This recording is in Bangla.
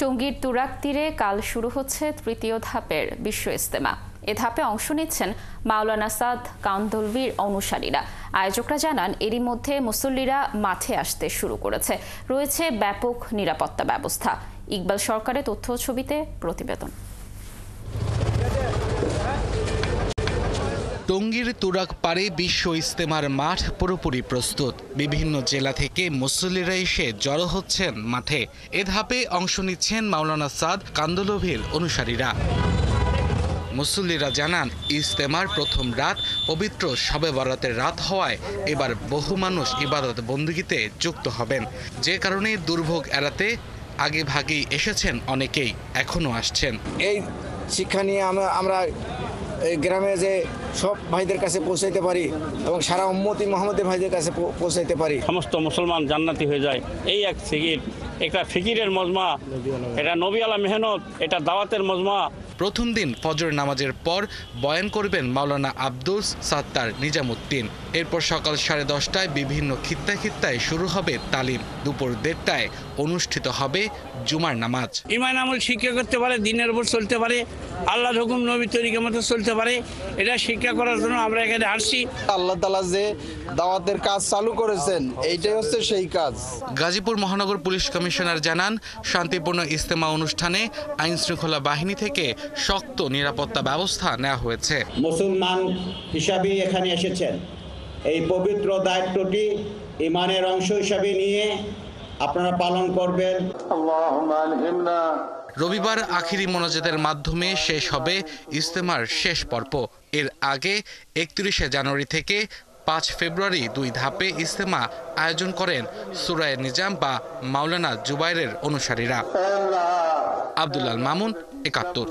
টঙ্গীর তুরাগ তীরে কাল শুরু হচ্ছে তৃতীয় ধাপের বিশ্ব ইজতেমা। এ ধাপে অংশ নিচ্ছেন মাওলানা সাদ কান্দলভির অনুসারীরা। আয়োজকরা জানান, এরই মধ্যে মুসল্লিরা মাঠে আসতে শুরু করেছে। রয়েছে ব্যাপক নিরাপত্তা ব্যবস্থা। ইকবাল সরকারের তথ্য ছবিতে প্রতিবেদন। টঙ্গীর তুরাগ পাড়ে বিশ্ব ইজতেমার মাঠ পুরোপুরি প্রস্তুত। বিভিন্ন জেলা থেকে মুসল্লিরা এসে জড়ো হচ্ছেন মাঠে। এ ধাপে অংশ নিচ্ছেন মাওলানা সাদ কান্দলভির অনুসারীরা। মুসল্লিরা জানান, ইজতেমার প্রথম রাত পবিত্র শবে বরাতের রাত হওয়ায় এবার বহু মানুষ ইবাদত বন্দেগীতে যুক্ত হবেন। যে কারণে দুর্ভোগ এড়াতে আগে ভাগেই এসেছেন অনেকেই, এখনো আসছেন। এই শিক্ষা নিয়ে আমরা এই গ্রামে যে সব ভাইদের কাছে পৌঁছাইতে পারি এবং সারা উম্মতি মুহাম্মদের ভাইদের কাছে পৌঁছাইতে পারি। সমস্ত মুসলমান জান্নাতি হয়ে যায়। এই এক ফিকির, এটা ফিকিরের মজমা, এটা নবীওয়ালা মেহনত, এটা দাওয়াতের মজমা। প্রথম দিন ফজর নামাজের পর বয়ান করবেন মাওলানা আব্দুল সাত্তার নিজামুদ্দিন। এরপর সকাল 10:30টায় বিভিন্ন খিত্তায় শুরু হবে তালিম। দুপুর 1:30টায় অনুষ্ঠিত হবে জুমার নামাজ। ইমান আমল শিক্ষা করতে পারে, দিনের উপর চলতে পারে, আল্লাহর হুকুম নবী তরিকা মতো চলতে পারে, এটা শিক্ষা করার জন্য আমরা এখানে আসছি। আল্লাহ তাআলা যে দাওয়াতের কাজ চালু করেছেন, এইটাই হচ্ছে সেই কাজ। গাজীপুর মহানগর পুলিশ কমিশনার জানান, শান্তিপূর্ণ ইজতেমা অনুষ্ঠানে আইন শৃঙ্খলা বাহিনী থেকে শক্ত নিরাপত্তা ব্যবস্থা নেওয়া হয়েছে। মুসলমান হিসাবে এখানে এসেছেন, এই পবিত্র দায়িত্বটি ইমানের অংশ হিসাবে নিয়ে আপনারা পালন করবেন। রবিবার আখিরি মোনাজাতের মাধ্যমে শেষ হবে ইজতেমার শেষ পর্ব। এর আগে 31শে জানুয়ারি থেকে 5 ফেব্রুয়ারি 2 ধাপে ইজতেমা আয়োজন করেন সুরায়ে নিজাম বা মাওলানা জুবাইরের অনুসারীরা। আব্দুল্লাহ মামুন, 71।